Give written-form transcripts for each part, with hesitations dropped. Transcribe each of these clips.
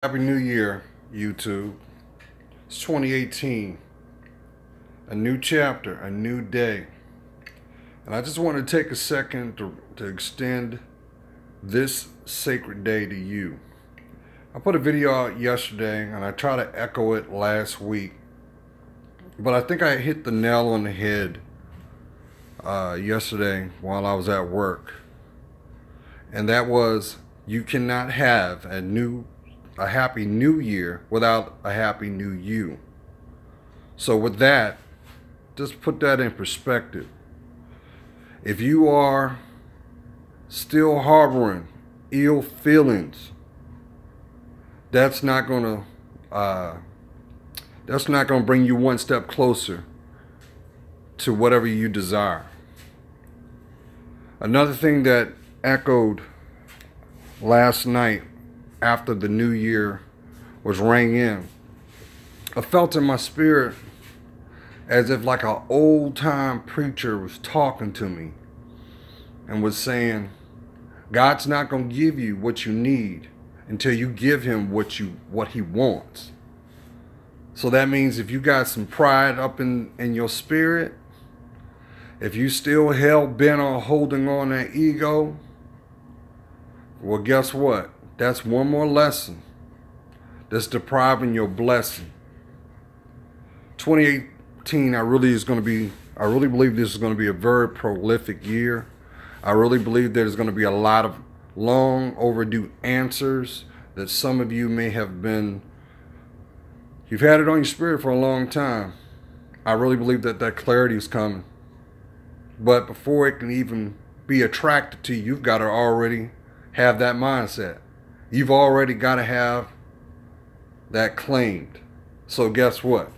Happy New Year, YouTube. It's 2018, a new chapter, a new day. And I just want to take a second to extend this sacred day to you. I put a video out yesterday and I tried to echo it last week, but I think I hit the nail on the head yesterday while I was at work. And that was, you cannot have a happy new year without a happy new you. So with that, just put that in perspective. If you are still harboring ill feelings, that's not gonna bring you one step closer to whatever you desire. Another thing that echoed last night after the new year was rang in, I felt in my spirit as if like an old time preacher was talking to me and was saying, God's not going to give you what you need until you give him what he wants. So that means if you got some pride up in your spirit, if you still hell bent on holding on that ego, well, guess what? That's one more lesson that's depriving your blessing. 2018, I really believe this is going to be a very prolific year. I really believe there's going to be a lot of long overdue answers that some of you may have you've had it on your spirit for a long time. I really believe that clarity is coming. But before it can even be attracted to you, you've got to already have that mindset. You've already got to have that claimed. So guess what?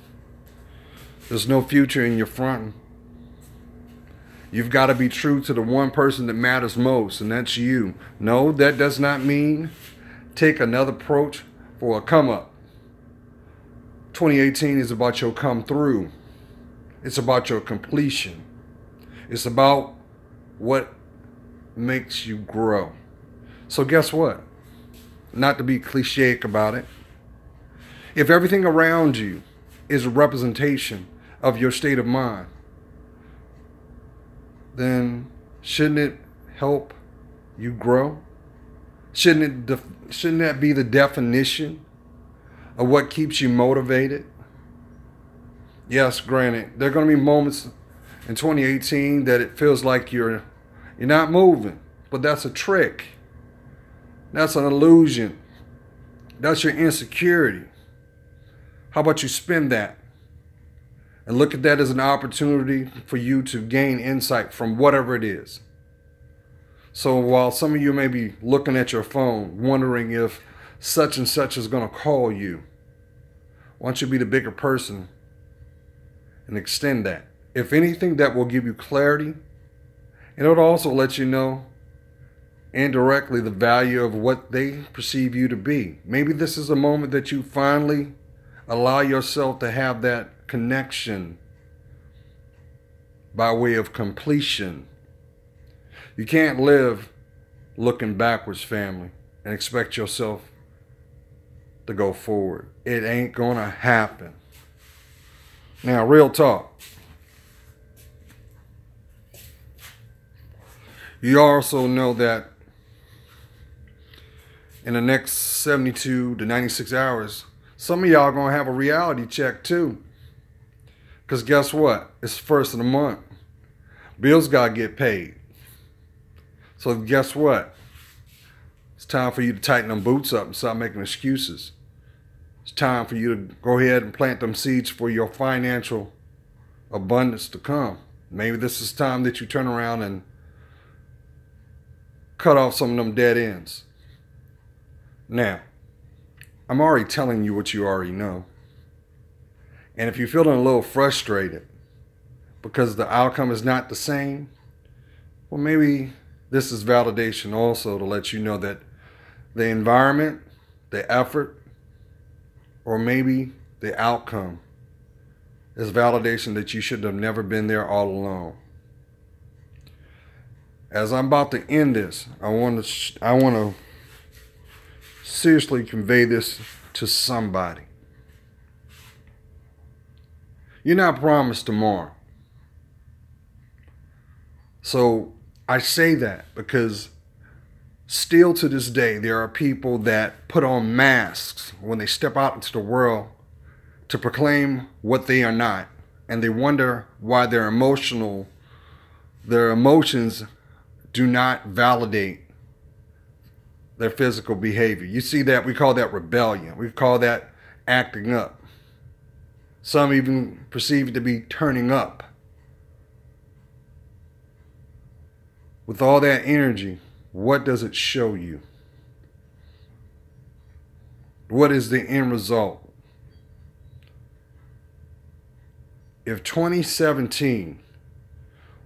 There's no future in your front. You've got to be true to the one person that matters most, and that's you. No, that does not mean take another approach for a come up. 2018 is about your come through. It's about your completion. It's about what makes you grow. So guess what? Not to be cliche about it, if everything around you is a representation of your state of mind, then shouldn't it help you grow? Shouldn't that be the definition of what keeps you motivated? Yes, granted, there are going to be moments in 2018 that it feels like you're not moving, but that's a trick. That's an illusion. That's your insecurity. How about you spin that and look at that as an opportunity for you to gain insight from whatever it is. So while some of you may be looking at your phone, wondering if such and such is going to call you, why don't you be the bigger person and extend that? If anything, that will give you clarity, and it'll also let you know indirectly the value of what they perceive you to be. Maybe this is a moment that you finally allow yourself to have that connection by way of completion. You can't live looking backwards, family, and expect yourself to go forward. It ain't gonna happen. Now, real talk. You also know that in the next 72 to 96 hours, some of y'all are going to have a reality check too. Because guess what? It's the first of the month. Bills got to get paid. So guess what? It's time for you to tighten them boots up and stop making excuses. It's time for you to go ahead and plant them seeds for your financial abundance to come. Maybe this is time that you turn around and cut off some of them dead ends. Now, I'm already telling you what you already know. And if you're feeling a little frustrated because the outcome is not the same, well, maybe this is validation also to let you know that the environment, the effort, or maybe the outcome is validation that you should have never been there all along. As I'm about to end this, I want to seriously convey this to somebody. You're not promised tomorrow. So I say that because still to this day, there are people that put on masks when they step out into the world to proclaim what they are not. And they wonder why their emotions do not validate their physical behavior. You see that? We call that rebellion. We call that acting up. Some even perceive it to be turning up. With all that energy, what does it show you? What is the end result? If 2017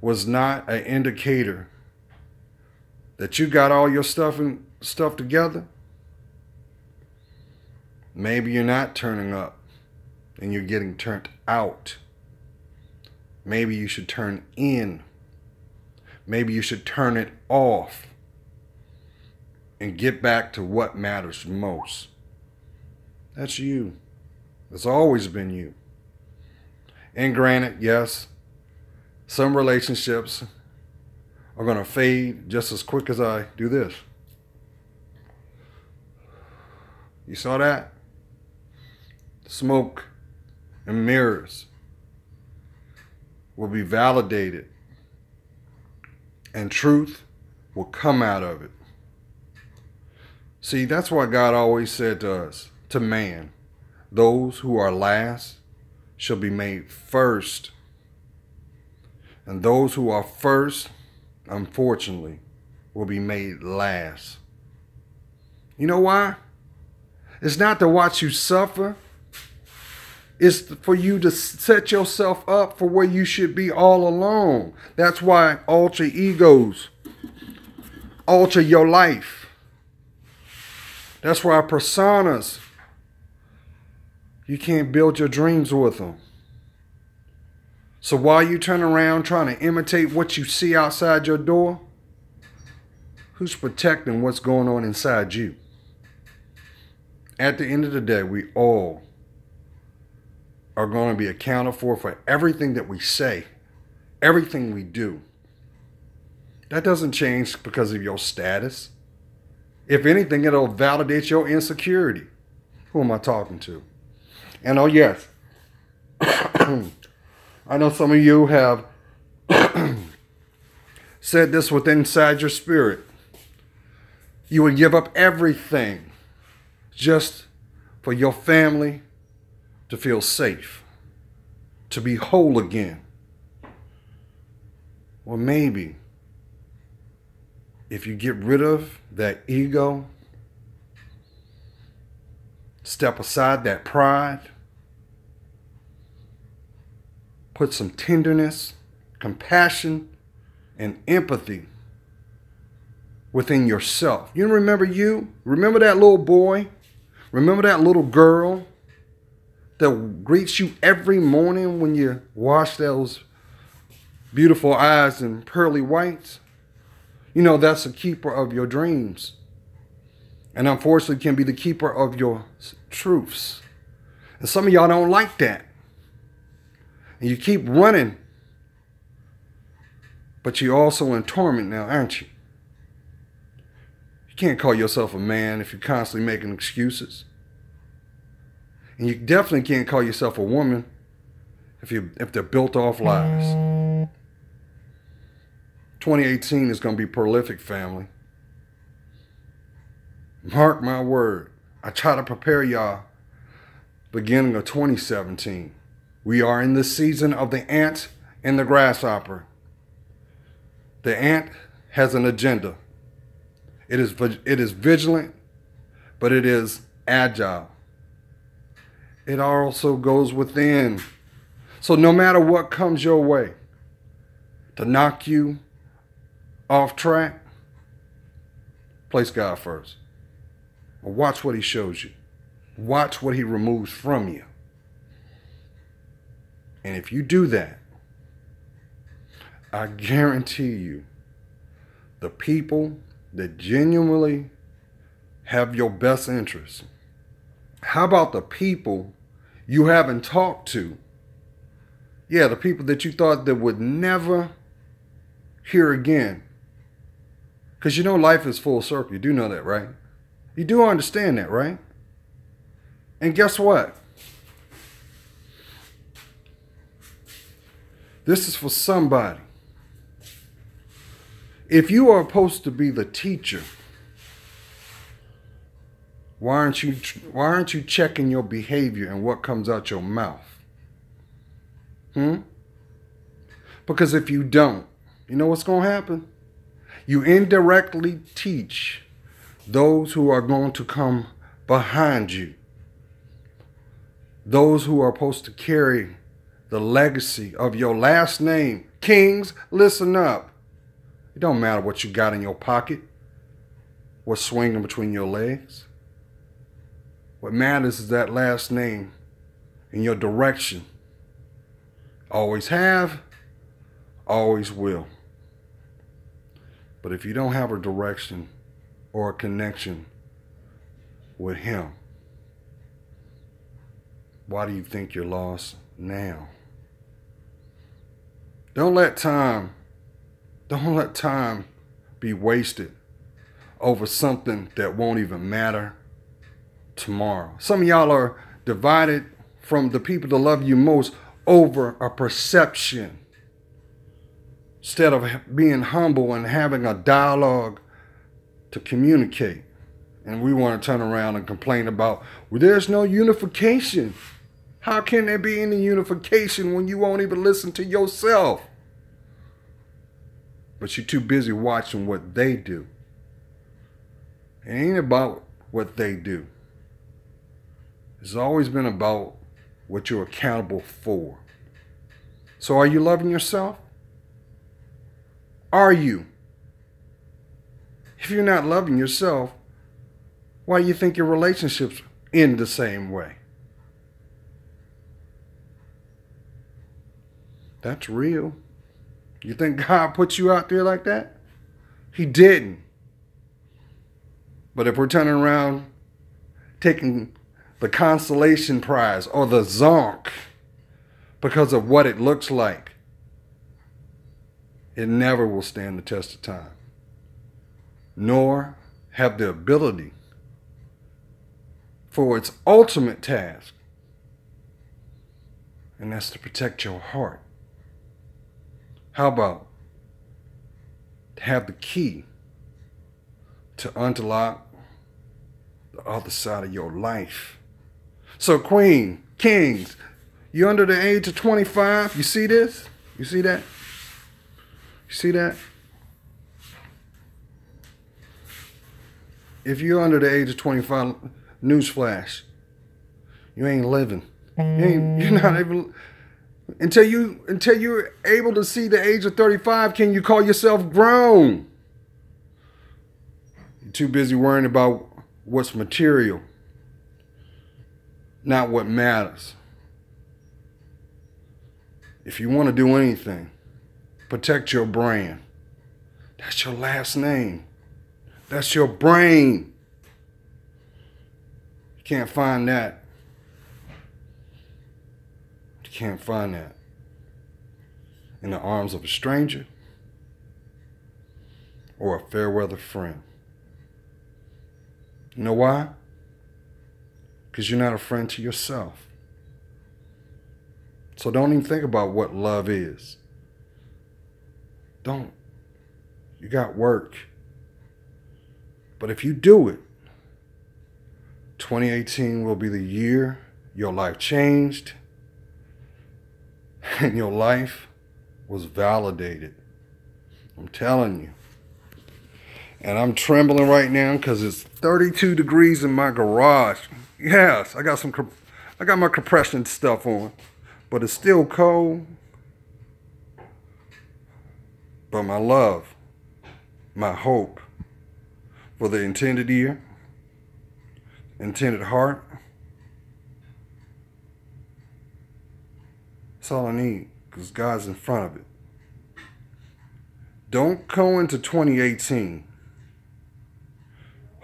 was not an indicator that you got all your stuff together, maybe you're not turning up and you're getting turned out. Maybe you should turn in. Maybe you should turn it off and get back to what matters most. That's you. It's always been you. And granted, yes, some relationships are going to fade just as quick as I do this. You saw that? Smoke and mirrors will be validated, and truth will come out of it. See, that's why God always said to us, to man, those who are last shall be made first. And those who are first, unfortunately, will be made last. You know why? It's not to watch you suffer. It's for you to set yourself up for where you should be all along. That's why alter egos alter your life. That's why personas, you can't build your dreams with them. So while you turn around trying to imitate what you see outside your door, who's protecting what's going on inside you? At the end of the day, we all are going to be accounted for everything that we say, everything we do. That doesn't change because of your status. If anything, it'll validate your insecurity. Who am I talking to? And oh yes, I know some of you have said this within inside your spirit. You would give up everything just for your family to feel safe, to be whole again. Well, maybe if you get rid of that ego, step aside that pride, put some tenderness, compassion, and empathy within yourself. You remember you? Remember that little boy? Remember that little girl that greets you every morning when you wash those beautiful eyes in pearly whites? You know, that's the keeper of your dreams. And unfortunately can be the keeper of your truths. And some of y'all don't like that. And you keep running. But you're also in torment now, aren't you? You can't call yourself a man if you're constantly making excuses. And you definitely can't call yourself a woman if they're built off lies. 2018 is going to be prolific, family. Mark my word. I try to prepare y'all beginning of 2017. We are in the season of the ant and the grasshopper. The ant has an agenda. It is vigilant, but it is agile. It also goes within. So no matter what comes your way to knock you off track, place God first. Watch what he shows you. Watch what he removes from you. And if you do that, I guarantee you, the people that genuinely have your best interest? How about the people you haven't talked to? Yeah, the people that you thought that would never hear again. Because you know life is full circle. You do know that, right? You do understand that, right? And guess what? This is for somebody. If you are supposed to be the teacher, why aren't you checking your behavior and what comes out your mouth? Because if you don't, you know what's going to happen? You indirectly teach those who are going to come behind you. Those who are supposed to carry the legacy of your last name. Kings, listen up. It don't matter what you got in your pocket, what's swinging between your legs. What matters is that last name and your direction. Always have, always will. But if you don't have a direction or a connection with him, why do you think you're lost now? Don't let time be wasted over something that won't even matter tomorrow. Some of y'all are divided from the people that love you most over a perception. Instead of being humble and having a dialogue to communicate. And we want to turn around and complain about, well, there's no unification. How can there be any unification when you won't even listen to yourself? But you're too busy watching what they do. It ain't about what they do. It's always been about what you're accountable for. So are you loving yourself? Are you? If you're not loving yourself, why do you think your relationships end the same way? That's real. You think God put you out there like that? He didn't. But if we're turning around taking the consolation prize or the zonk because of what it looks like, it never will stand the test of time, nor have the ability for its ultimate task, and that's to protect your heart. How about have the key to unlock the other side of your life? So Queen, Kings, you're under the age of 25. You see this? You see that? You see that? If you're under the age of 25, newsflash, you ain't living. You're not able. Until you're able to see the age of 35, can you call yourself grown? You're too busy worrying about what's material, not what matters. If you want to do anything, protect your brand. That's your last name. That's your brain. You can't find that. You can't find that in the arms of a stranger or a fair weather friend. You know why? Because you're not a friend to yourself. So don't even think about what love is. Don't. You got work. But if you do it, 2018 will be the year your life changed and your life was validated. I'm telling you. And I'm trembling right now because it's 32 degrees in my garage. Yes, I got my compression stuff on, but it's still cold. But my love, my hope for the intended year, intended heart, that's all I need, because God's in front of it. Don't go into 2018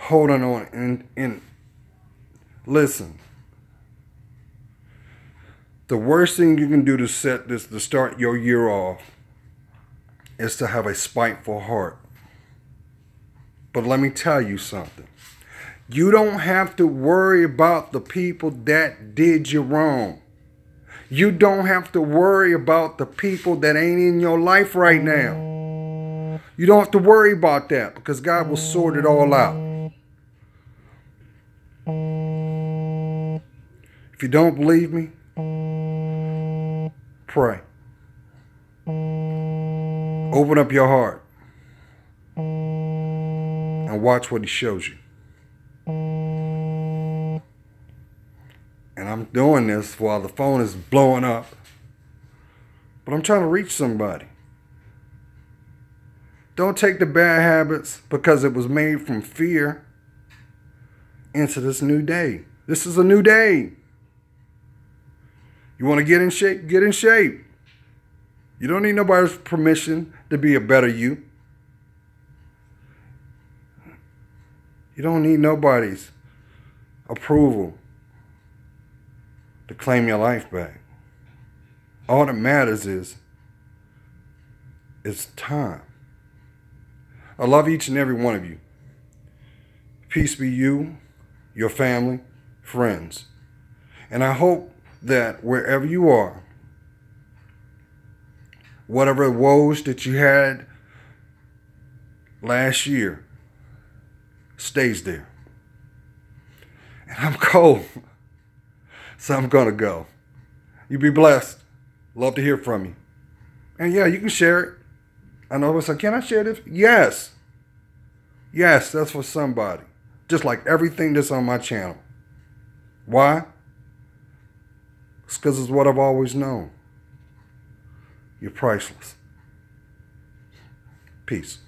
holding on. And listen, the worst thing you can do to start your year off is to have a spiteful heart. But let me tell you something. You don't have to worry about the people that did you wrong. You don't have to worry about the people that ain't in your life right now. You don't have to worry about that because God will sort it all out. If you don't believe me, pray. Open up your heart and watch what he shows you. And I'm doing this while the phone is blowing up. But I'm trying to reach somebody. Don't take the bad habits because it was made from fear into this new day. This is a new day. You want to get in shape? Get in shape. You don't need nobody's permission to be a better you. You don't need nobody's approval to claim your life back. All that matters is it's time. I love each and every one of you. Peace be you, your family, friends. And I hope that wherever you are, whatever woes that you had last year stays there. And I'm cold, so I'm going to go. You be blessed. Love to hear from you. And yeah, you can share it. I know it's like, can I share this? Yes. Yes, that's for somebody. Just like everything that's on my channel. Why? It's because it's what I've always known. You're priceless. Peace.